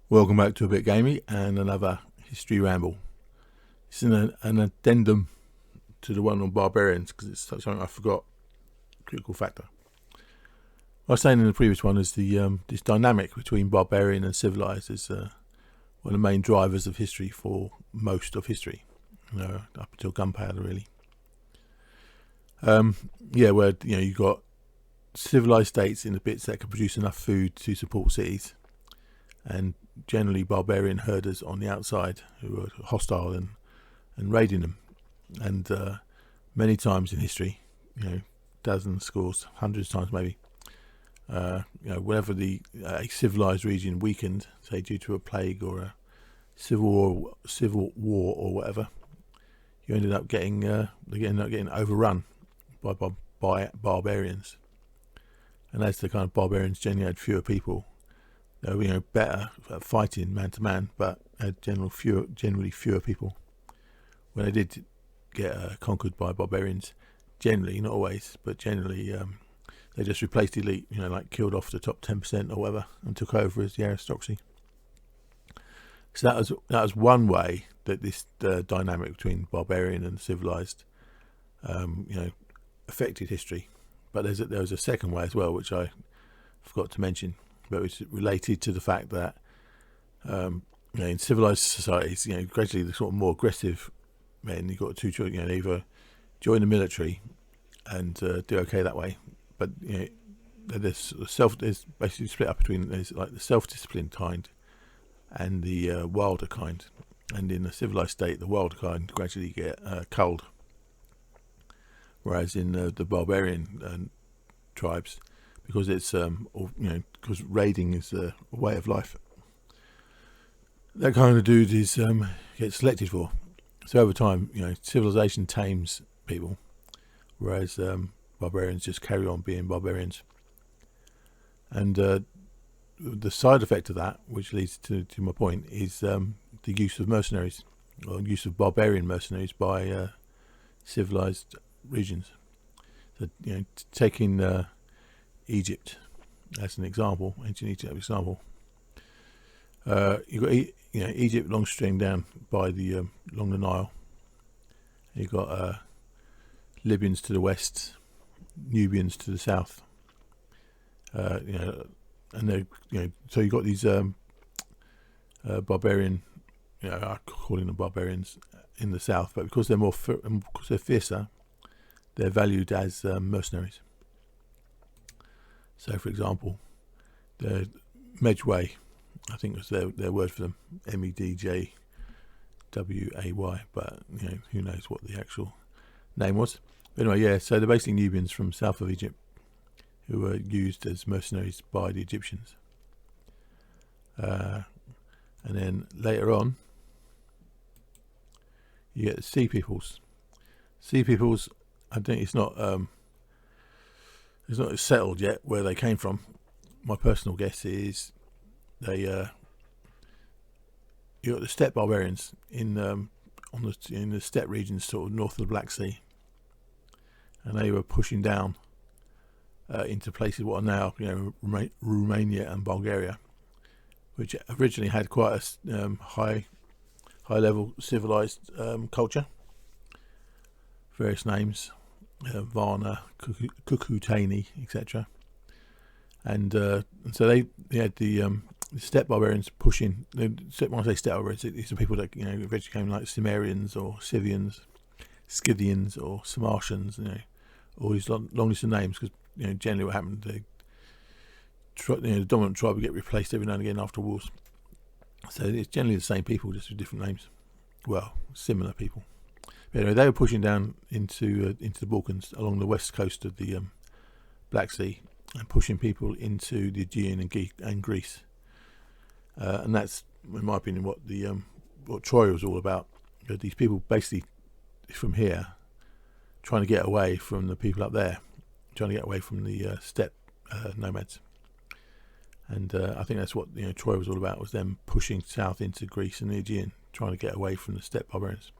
Welcome back to a bit Gamey and another history ramble. It's an addendum to the one on barbarians because it's something I forgot. Critical factor. What I was saying in the previous one is the this dynamic between barbarian and civilized is one of the main drivers of history for most of history, up until gunpowder really. Where you got civilized states in the bits that can produce enough food to support cities, and generally barbarian herders on the outside who are hostile and raiding them. And many times in history, dozens, scores, hundreds of times maybe, whenever a civilized region weakened, say due to a plague or a civil war or whatever, you ended up getting overrun by barbarians. And as the kind of barbarians generally had fewer people, they were better at fighting man to man, but had generally fewer people. When they did get conquered by barbarians, generally, not always, but generally, they just replaced the elite, like killed off the top 10% or whatever, and took over as the aristocracy. So that was one way that this dynamic between barbarian and civilized, affected history. But there was a second way as well, which I forgot to mention, but it's related to the fact that in civilized societies, gradually the sort of more aggressive men, you've got two choices, either join the military and do okay that way, but there's basically split up between there's like the self-disciplined kind and the wilder kind, and in a civilized state, the wilder kind gradually get culled, whereas in the barbarian tribes, because it's because raiding is a way of life, that kind of dude is gets selected for. So over time, civilization tames people, whereas barbarians just carry on being barbarians. And the side effect of that, which leads to my point, is the use of mercenaries, or use of barbarian mercenaries by civilized regions. So taking Egypt as an example, ancient Egypt example. You've got Egypt long string down by the along the Nile. You've got Libyans to the west, Nubians to the south. And they so you've got these barbarian, I'm calling them barbarians in the south, but because they're fiercer, they're valued as mercenaries. So, for example, the Medjway, I think was their word for them, Medjway, but who knows what the actual name was. But anyway, so they're basically Nubians from south of Egypt who were used as mercenaries by the Egyptians. And then later on, you get the Sea Peoples. Sea Peoples, I think it's not settled yet where they came from. My personal guess is they you got the steppe barbarians in the steppe regions, sort of north of the Black Sea, and they were pushing down into places what are now Romania and Bulgaria, which originally had quite a high level civilized culture. Various names, Varna, Cucuteni, etc. And so they had the steppe barbarians pushing. When I say steppe barbarians, these are people that eventually became like Cimmerians or Scythians, Scythians or Sarmatians. All these long list of names, because generally what happened, the dominant tribe would get replaced every now and again after wars. So it's generally the same people, just with different names. Well, similar people. But anyway, they were pushing down into the Balkans along the west coast of the Black Sea, and pushing people into the Aegean and Greece. And that's, in my opinion, what Troy was all about. These people basically from here trying to get away from the people up there, trying to get away from the steppe nomads. And I think that's what Troy was all about, was them pushing south into Greece and the Aegean, trying to get away from the steppe barbarians.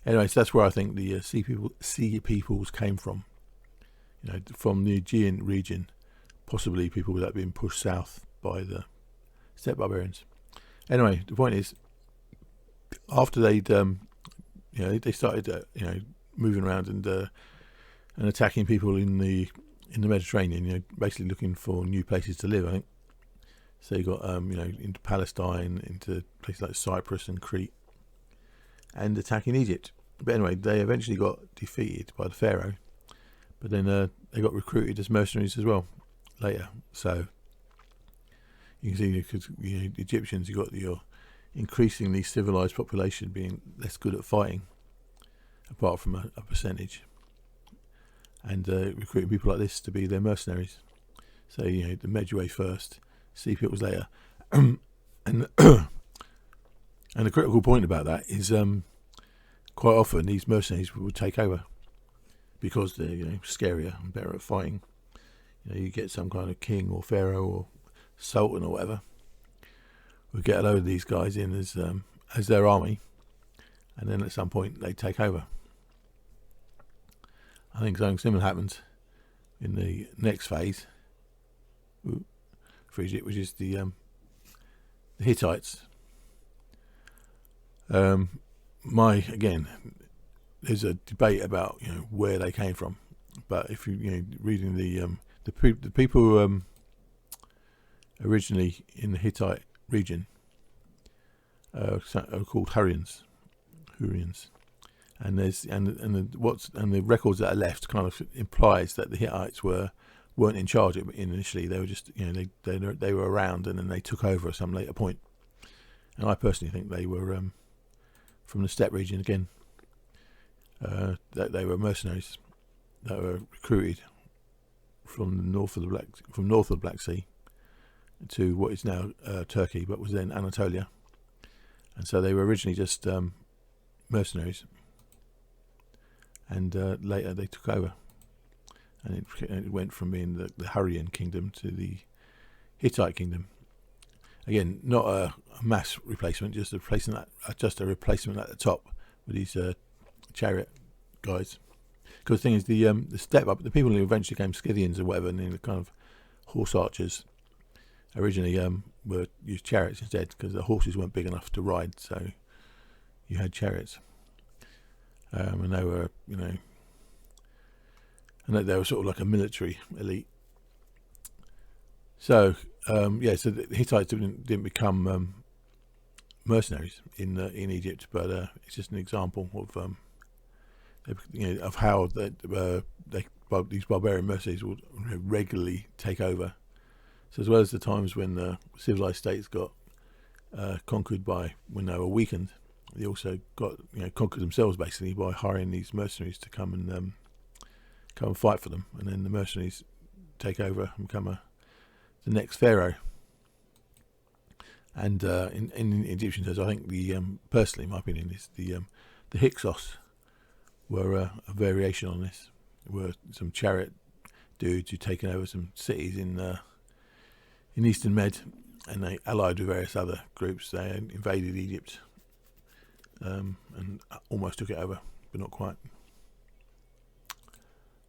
Anyway, so that's where I think the sea peoples came from. From the Aegean region, possibly people that had been pushed south by the steppe barbarians. Anyway, the point is, after they'd they started moving around and attacking people in the Mediterranean, basically looking for new places to live. I think so. You got into Palestine, into places like Cyprus and Crete, and attacking Egypt. But anyway, they eventually got defeated by the Pharaoh. But then they got recruited as mercenaries as well later. So you can see, because the Egyptians, you got your increasingly civilized population being less good at fighting, apart from a percentage, and recruiting people like this to be their mercenaries. So the Medjway first, sea peoples later, and and the critical point about that is quite often these mercenaries will take over because they're scarier and better at fighting. You get some kind of king or pharaoh or sultan or whatever, we get a load of these guys in as their army, and then at some point they take over. I think something similar happens in the next phase for Egypt, which is the Hittites. Again, there's a debate about where they came from, but if you reading the people who originally in the Hittite region are called Hurrians, and the records that are left kind of implies that the Hittites weren't in charge initially. They were just they were around, and then they took over at some later point. And I personally think they were from the steppe region again. That they were mercenaries that were recruited from north of the Black Sea to what is now Turkey, but was then Anatolia. And so they were originally just mercenaries, and later they took over, and it went from being the Hurrian kingdom to the Hittite kingdom. Again, not a mass replacement, just a replacement at the top with these chariot guys. Because the thing is, the steppe up, the people who eventually became Scythians or whatever, and the kind of horse archers, originally were used chariots instead, because the horses weren't big enough to ride, so you had chariots, and they were and they were sort of like a military elite. So so the Hittites didn't become mercenaries in Egypt, but it's just an example of of how these barbarian mercenaries would regularly take over. So as well as the times when the civilized states got conquered when they were weakened, they also got conquered themselves basically by hiring these mercenaries to come and fight for them, and then the mercenaries take over and become the next pharaoh. And in Egyptian terms, I think personally, my opinion is the Hyksos were a variation on this. Were some chariot dudes who'd taken over some cities in Eastern Med, and they allied with various other groups. They invaded Egypt and almost took it over, but not quite.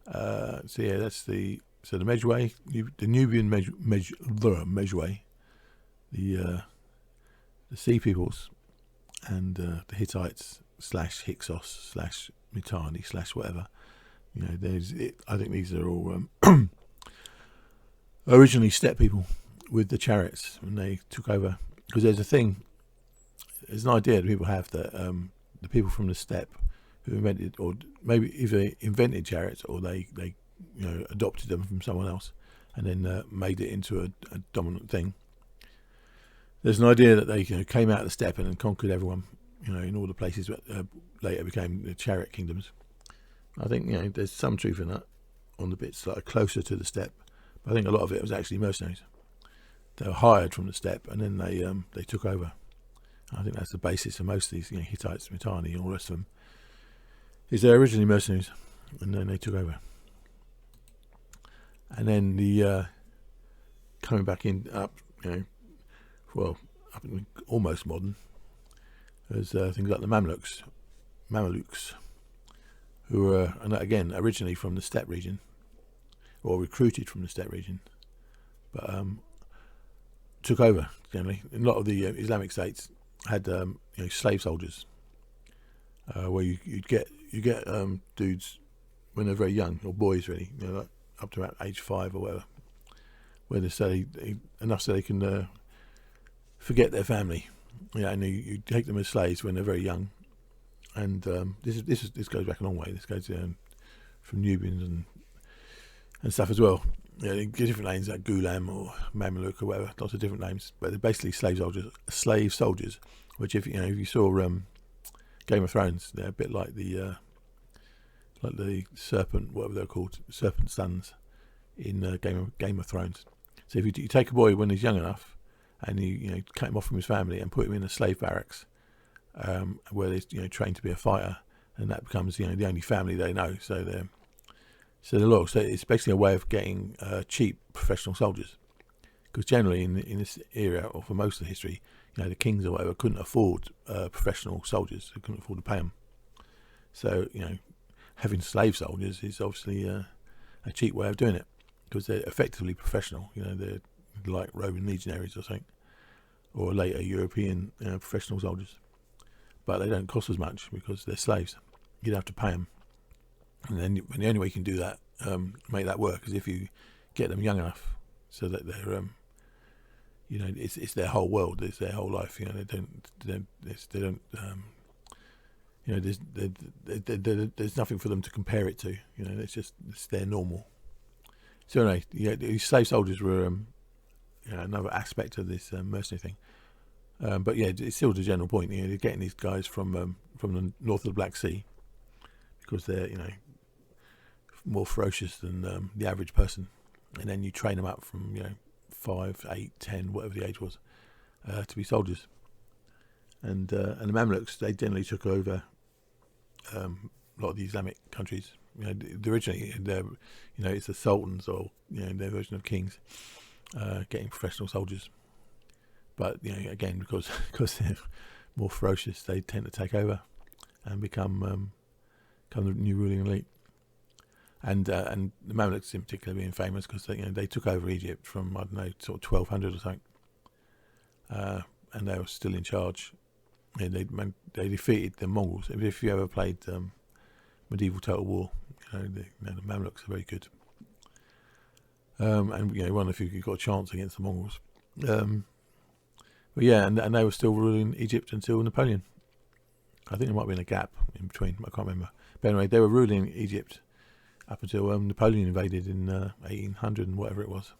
That's the Medjway, the Nubian Medjway, the sea peoples, and the Hittites / Hyksos / Mitanni / whatever. I think these are all originally steppe people with the chariots when they took over. Because there's an idea that people have that the people from the steppe who invented, or maybe either invented chariots, or they adopted them from someone else and then made it into a dominant thing. There's an idea that they came out of the steppe and then conquered everyone, in all the places that later became the chariot kingdoms. I think there's some truth in that on the bits that are closer to the steppe, but I think a lot of it was actually mercenaries. They were hired from the steppe and then they took over. I think that's the basis of most of these Hittites, Mitanni, and all the rest of them. Is they're originally mercenaries and then they took over. And then the coming back up in almost modern, there's things like the Mamelukes, who were, and again, originally from the steppe region, or recruited from the steppe region, but took over generally. A lot of the Islamic states had slave soldiers, where you'd get dudes when they're very young, or boys really, like up to about age 5 or whatever, where they say enough so they can forget their family. And you take them as slaves when they're very young. And this goes back a long way. This goes from Nubians and stuff as well. They give different names like Gulam or Mamluk or whatever, lots of different names. But they're basically slave soldiers. Which if you saw Game of Thrones, they're a bit like the serpent, whatever they're called, serpent sons in Game of Thrones. So if you take a boy when he's young enough, and you cut him off from his family and put him in a slave barracks, where they're trained to be a fighter, and that becomes the only family they know. So they're loyal. So it's basically a way of getting cheap professional soldiers, because generally in this era, or for most of the history, the kings or whatever couldn't afford professional soldiers. They couldn't afford to pay them. So having slave soldiers is obviously a cheap way of doing it, because they're effectively professional. They're like Roman legionaries or something, or later European professional soldiers, but they don't cost as much because they're slaves. You'd have to pay them, and then the only way you can do that, make that work, is if you get them young enough so that they're it's their whole world, it's their whole life. There's nothing for them to compare it to. It's their normal. So anyway, these slave soldiers were another aspect of this mercenary thing. But it's still the general point. They're getting these guys from the north of the Black Sea, because they're more ferocious than the average person, and then you train them up from 5, 8, 10, whatever the age was, to be soldiers. And the Mamluks, they generally took over a lot of the Islamic countries. Originally, it's the sultans, or their version of kings, getting professional soldiers. But again, because they're more ferocious, they tend to take over and become the new ruling elite. And the Mamluks in particular being famous because they took over Egypt from, I don't know, sort of 1200 or something, and they were still in charge. They defeated the Mongols. If you ever played medieval Total War, the Mamluks are very good. And one if you got a chance against the Mongols. But and they were still ruling Egypt until Napoleon. I think there might have been a gap in between. I can't remember. But anyway, they were ruling Egypt up until Napoleon invaded in 1800 and whatever it was,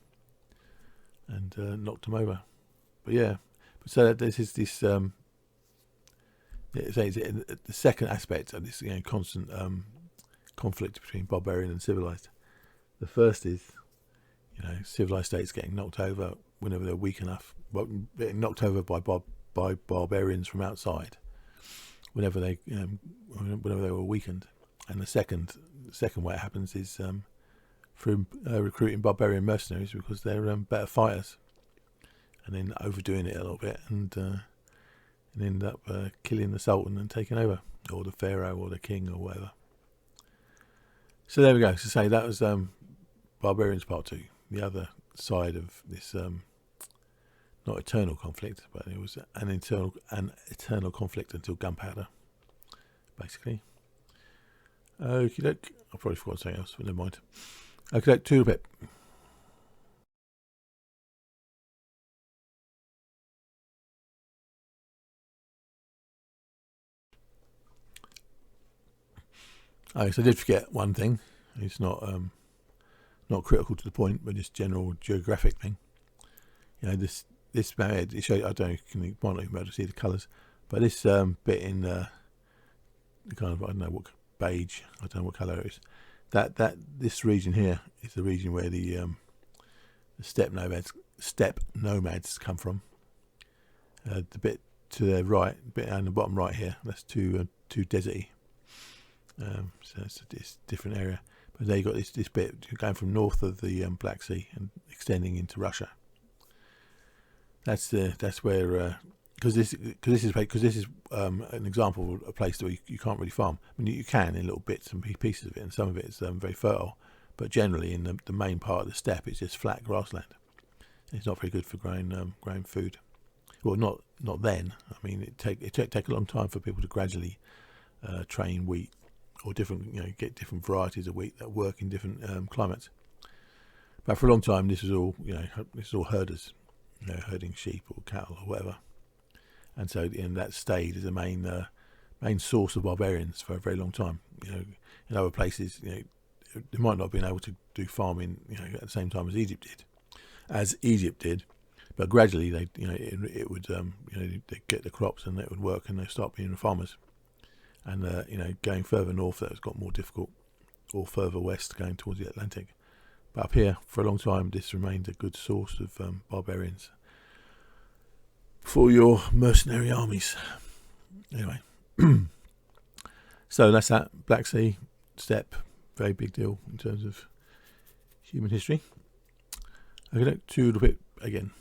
and knocked them over. But so this is this. The second aspect of this constant conflict between barbarian and civilized. The first is civilized states getting knocked over whenever they're weak enough, but getting knocked over by barbarians from outside whenever they were weakened. And the second way it happens is through recruiting barbarian mercenaries, because they're better fighters, and then overdoing it a little bit, and end up killing the sultan and taking over, or the pharaoh, or the king, or whatever. So there we go. So say that was Barbarians Part 2, the other side of this not eternal conflict, but it was an eternal conflict until gunpowder, basically. Okie doke. I probably forgot something else, but never mind. Okie doke, to the bit. So I did forget one thing. It's not critical to the point, but just general geographic thing. This map, it shows, I don't know, you might not even be able to see the colours, but this bit in the kind of, I don't know what beige, I don't know what colour it is. This region here is the region where the steppe nomads come from. The bit to the right, bit on the bottom right here, that's too deserty. So it's a different area. But there you got this bit going from north of the Black Sea and extending into Russia. That's where because this is an example of a place where you can't really farm. I mean, you can in little bits and pieces of it, and some of it is very fertile. But generally, in the main part of the steppe, it's just flat grassland. It's not very good for growing food. Well, not then. I mean, it take a long time for people to gradually train wheat or different, get different varieties of wheat that work in different climates. But for a long time, this is all herders, herding sheep or cattle or whatever, and so that stayed as a main source of barbarians for a very long time. In other places, they might not have been able to do farming, at the same time as Egypt did, but gradually it would they get the crops and it would work and they start being farmers. And going further north, that has got more difficult, or further west, going towards the Atlantic. But up here, for a long time, this remained a good source of barbarians for your mercenary armies. Anyway, so that's that. Black Sea, steppe, very big deal in terms of human history. I'm going to do a bit again.